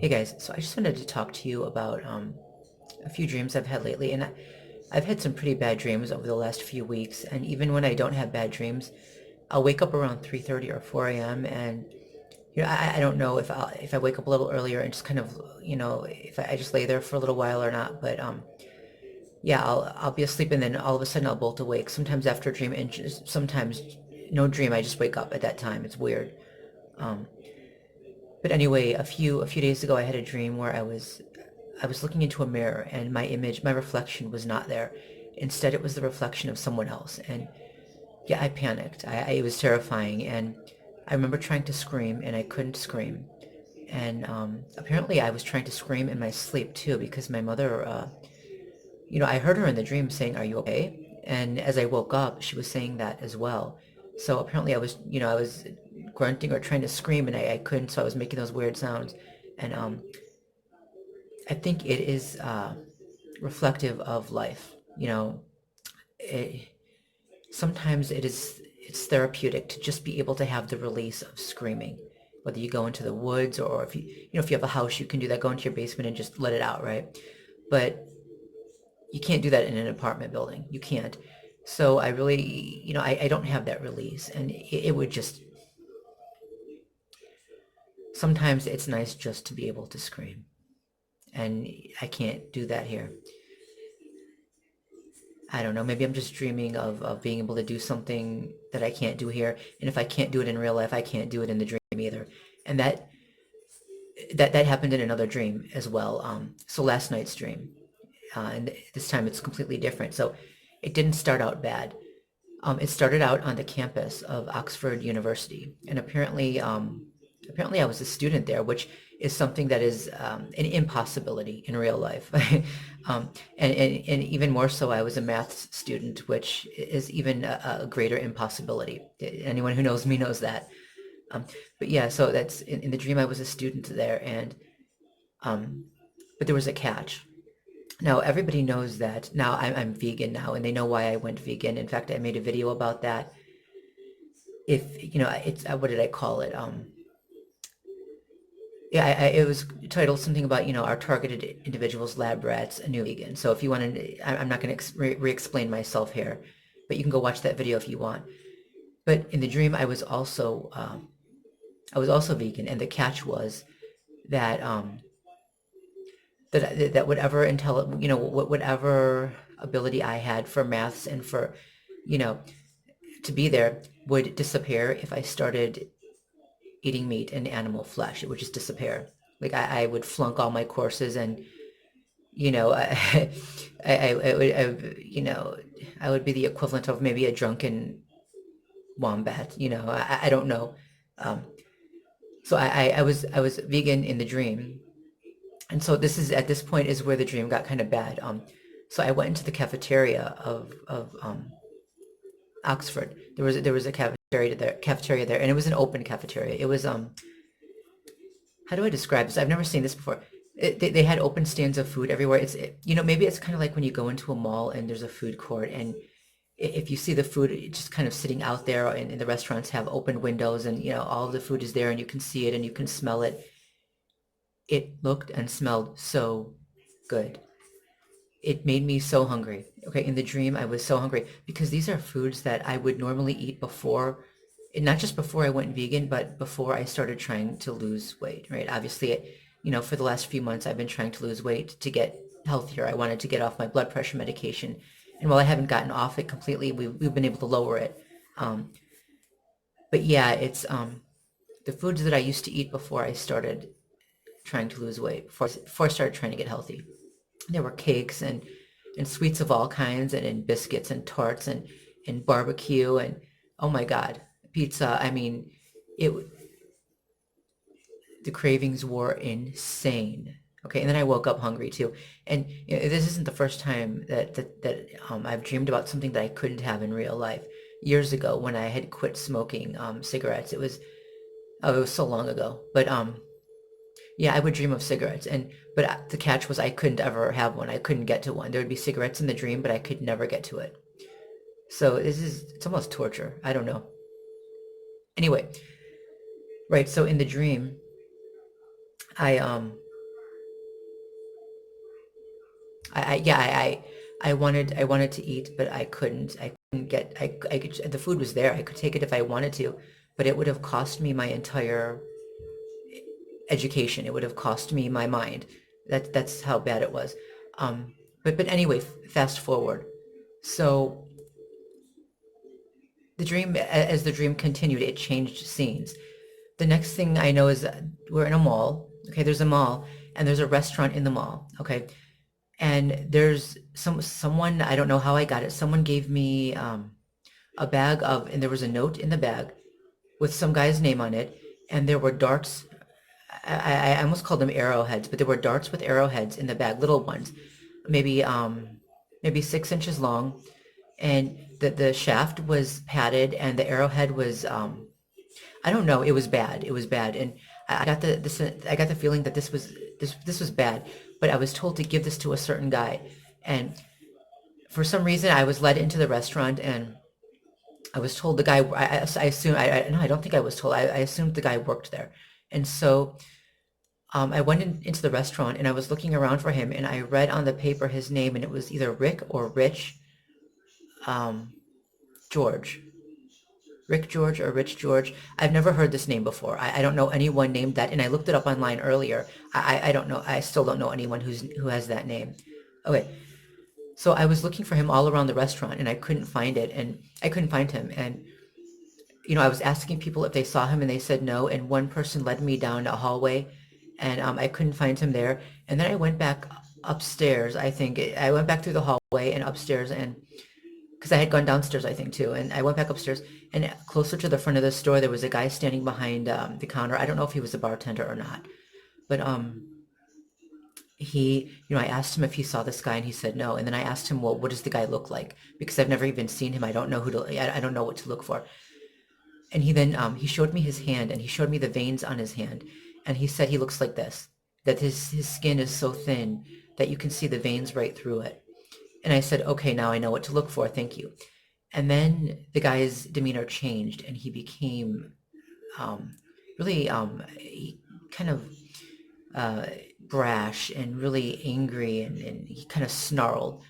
Hey guys, so I just wanted to talk to you about a few dreams I've had lately, and I've had some pretty bad dreams over the last few weeks. And even when I don't have bad dreams, I'll wake up around 3:30 or 4 a.m. and I don't know if I wake up a little earlier and just kind of if I just lay there for a little while or not. But yeah, I'll be asleep and then all of a sudden I'll bolt awake. Sometimes after a dream, and sometimes no dream, I just wake up at that time. It's weird. Um, but anyway, a few days ago, I had a dream where I was looking into a mirror and my reflection was not there. Instead, it was the reflection of someone else. And yeah, I panicked. It was terrifying. And I remember trying to scream and I couldn't scream. And apparently I was trying to scream in my sleep too because my mother, I heard her in the dream saying, "Are you okay?" And as I woke up, she was saying that as well. So apparently I was grunting or trying to scream and I couldn't, so I was making those weird sounds. And I think it is reflective of life. It, sometimes it's therapeutic to just be able to have the release of screaming. Whether you go into the woods or if you have a house, you can do that. Go into your basement and just let it out, right? But you can't do that in an apartment building. You can't. So I really, I don't have that release, and it would just sometimes it's nice just to be able to scream, and I can't do that here. I don't know, maybe I'm just dreaming of being able to do something that I can't do here. And if I can't do it in real life, I can't do it in the dream either. And that happened in another dream as well. So last night's dream, and this time it's completely different. So it didn't start out bad. It started out on the campus of Oxford University, and apparently I was a student there, which is something that is an impossibility in real life. And even more so, I was a math student, which is even a greater impossibility. Anyone who knows me knows that. Um, but yeah, so that's in the dream I was a student there, and um, but there was a catch. Now everybody knows that now I'm vegan now, and they know why I went vegan. In fact, I made a video about that. If it's what did I call it? Yeah, it was titled something about our targeted individuals, lab rats, a new vegan. So if you want to, I'm not going to re-explain myself here, but you can go watch that video if you want. But in the dream, I was also vegan, and the catch was that that whatever ability I had for maths and for you know to be there would disappear if I started eating meat and animal flesh. It would just disappear. Like I would flunk all my courses, and you know, I would be the equivalent of maybe a drunken wombat. I don't know. Um, so I was vegan in the dream, and so at this point is where the dream got kind of bad. So I went into the cafeteria of Oxford. There was a cafeteria there, and it was an open cafeteria. It was how do I describe this? I've never seen this before. They had open stands of food everywhere. Maybe it's kind of like when you go into a mall and there's a food court, and if you see the food just kind of sitting out there, and the restaurants have open windows, and all of the food is there, and you can see it and you can smell it. It looked and smelled so good. It made me so hungry. Okay, in the dream, I was so hungry because these are foods that I would normally eat before, and not just before I went vegan, but before I started trying to lose weight, right? Obviously, for the last few months, I've been trying to lose weight to get healthier. I wanted to get off my blood pressure medication. And while I haven't gotten off it completely, we've been able to lower it. Um, but yeah, it's the foods that I used to eat before I started trying to lose weight, before I started trying to get healthy. There were cakes and sweets of all kinds, and biscuits and tarts and barbecue, and oh my God, pizza. I mean, it the cravings were insane. Okay, and then I woke up hungry too. And this isn't the first time that I've dreamed about something that I couldn't have in real life. Years ago, when I had quit smoking cigarettes, it was so long ago. But yeah, I would dream of cigarettes, but the catch was I couldn't ever have one. I couldn't get to one. There would be cigarettes in the dream, but I could never get to it. So it's almost torture. I don't know. Anyway, right. So in the dream, I Yeah, I wanted to eat, but I couldn't. I couldn't get. I could. The food was there. I could take it if I wanted to, but it would have cost me my entire education. It would have cost me my mind. That's how bad it was. Um, but anyway, fast forward. So the dream, as the dream continued, it changed scenes. The next thing I know is we're in a mall. Okay, there's a mall and there's a restaurant in the mall. Okay, and there's someone, I don't know how I got it. Someone gave me a bag of, and there was a note in the bag with some guy's name on it, and there were darts. I almost called them arrowheads, but there were darts with arrowheads in the bag, little ones, maybe maybe 6 inches long, and the shaft was padded, and the arrowhead was I don't know, it was bad. It was bad, and I got I got the feeling that this was bad. But I was told to give this to a certain guy, and for some reason I was led into the restaurant, and I was told the guy. I assume no, I don't think I was told. I assumed the guy worked there, and so I went into the restaurant and I was looking around for him, and I read on the paper his name, and it was either Rick or Rich um, George. Rick George or Rich George. I've never heard this name before. I don't know anyone named that, and I looked it up online earlier. I don't know. I still don't know anyone who has that name. Okay, so I was looking for him all around the restaurant, and I couldn't find it, and I couldn't find him. And I was asking people if they saw him, and they said no. And one person led me down a hallway, and I couldn't find him there. And then I went back upstairs. I think I went back through the hallway and upstairs, and because I had gone downstairs, I think too, and I went back upstairs, and closer to the front of the store, there was a guy standing behind the counter. I don't know if he was a bartender or not, but he, I asked him if he saw this guy, and he said no. And then I asked him, well, what does the guy look like? Because I've never even seen him. I don't know I don't know what to look for. And he showed me his hand, and he showed me the veins on his hand, and he said he looks like this, that his skin is so thin that you can see the veins right through it. And I said, okay, now I know what to look for. Thank you. And then the guy's demeanor changed, and he became really kind of uh, brash and really angry, and he kind of snarled.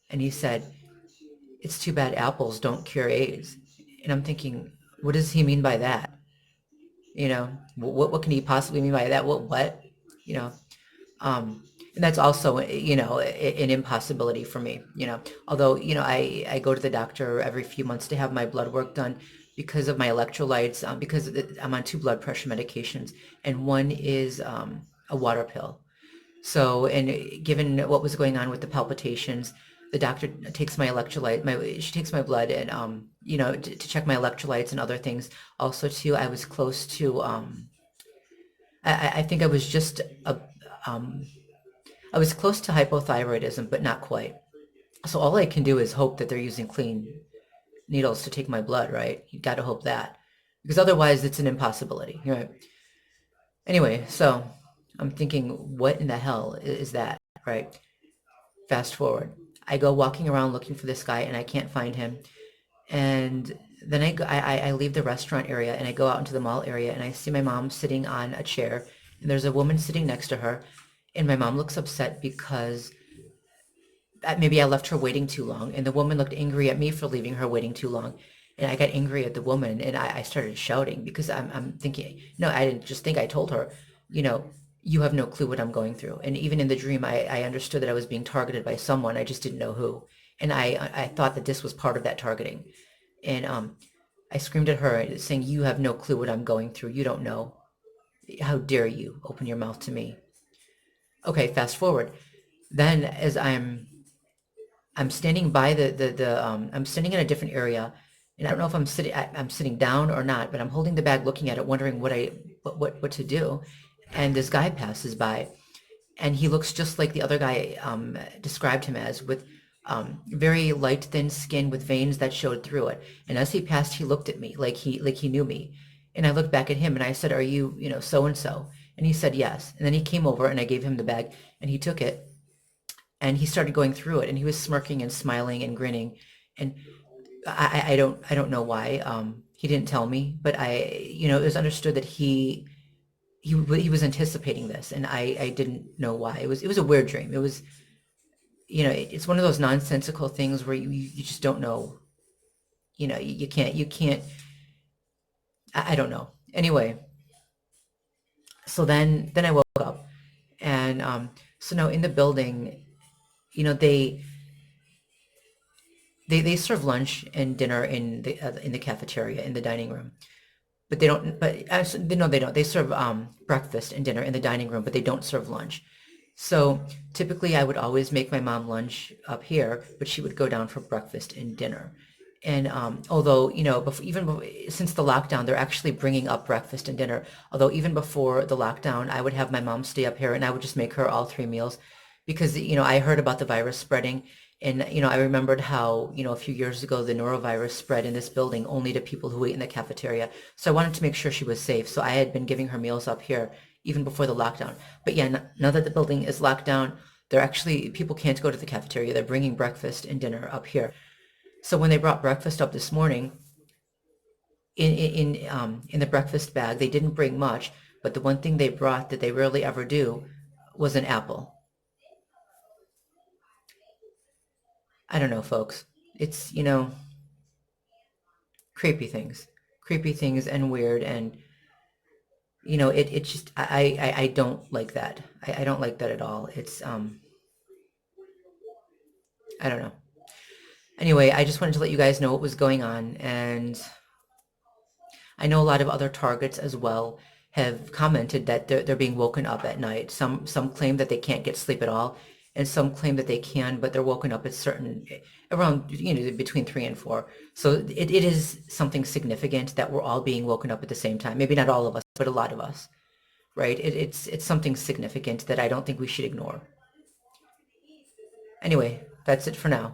And he said, it's too bad apples don't cure AIDS. And I'm thinking, what does he mean by that? What can he possibly mean by that? What? You know, Um, and that's also, an impossibility for me, although, I go to the doctor every few months to have my blood work done because of my electrolytes, because I'm on two blood pressure medications, and one is a water pill. So, and given what was going on with the palpitations, the doctor takes my she takes my blood, and, to check my electrolytes and other things. Also, too, I was close to, I think um, I was close to hypothyroidism, but not quite. So all I can do is hope that they're using clean needles to take my blood, right? You got to hope that, because otherwise it's an impossibility, right? Anyway, so I'm thinking, what in the hell is that, right? Fast forward. I go walking around looking for this guy, and I can't find him. And then I leave the restaurant area, and I go out into the mall area, and I see my mom sitting on a chair, and there's a woman sitting next to her, and my mom looks upset because that maybe I left her waiting too long, and the woman looked angry at me for leaving her waiting too long, and I got angry at the woman, and I started shouting because I'm thinking, no, I didn't just think, I told her, you know, you have no clue what I'm going through. And even in the dream, I understood that I was being targeted by someone. I just didn't know who, and I thought that this was part of that targeting, and I screamed at her saying, you have no clue what I'm going through. You don't know. How dare you open your mouth to me? Okay, fast forward. Then as I'm standing by I'm standing in a different area, and I don't know if I'm sitting down or not, but I'm holding the bag, looking at it, wondering what to do. And this guy passes by, and he looks just like the other guy described him as, with very light, thin skin with veins that showed through it. And as he passed, he looked at me like he knew me. And I looked back at him, and I said, "Are you, so and so?" And he said yes. And then he came over, and I gave him the bag, and he took it, and he started going through it, and he was smirking and smiling and grinning. And I don't know why. He didn't tell me, but it was understood that he was anticipating this, and I didn't know why. It was a weird dream. it's one of those nonsensical things where you just don't know. You can't. I don't know. Anyway, so then I woke up, and so now in the building, you know, they serve lunch and dinner in the cafeteria in the dining room. But they don't. But actually, no, they don't. They serve breakfast and dinner in the dining room, but they don't serve lunch. So typically, I would always make my mom lunch up here, but she would go down for breakfast and dinner. And although, since the lockdown, they're actually bringing up breakfast and dinner. Although even before the lockdown, I would have my mom stay up here and I would just make her all three meals because, I heard about the virus spreading. And, I remembered how, a few years ago, the norovirus spread in this building only to people who ate in the cafeteria. So I wanted to make sure she was safe. So I had been giving her meals up here even before the lockdown. But yeah, now that the building is locked down, people can't go to the cafeteria. They're bringing breakfast and dinner up here. So when they brought breakfast up this morning, in the breakfast bag, they didn't bring much, but the one thing they brought that they rarely ever do was an apple. I don't know, folks. It's, creepy things. Creepy things and weird and it just I don't like that. I don't like that at all. It's I don't know. Anyway, I just wanted to let you guys know what was going on, and I know a lot of other targets as well have commented that they're being woken up at night. Some claim that they can't get sleep at all, and some claim that they can, but they're woken up at certain around between 3 and 4. So it is something significant that we're all being woken up at the same time. Maybe not all of us, but a lot of us, right? It's something significant that I don't think we should ignore. Anyway, that's it for now.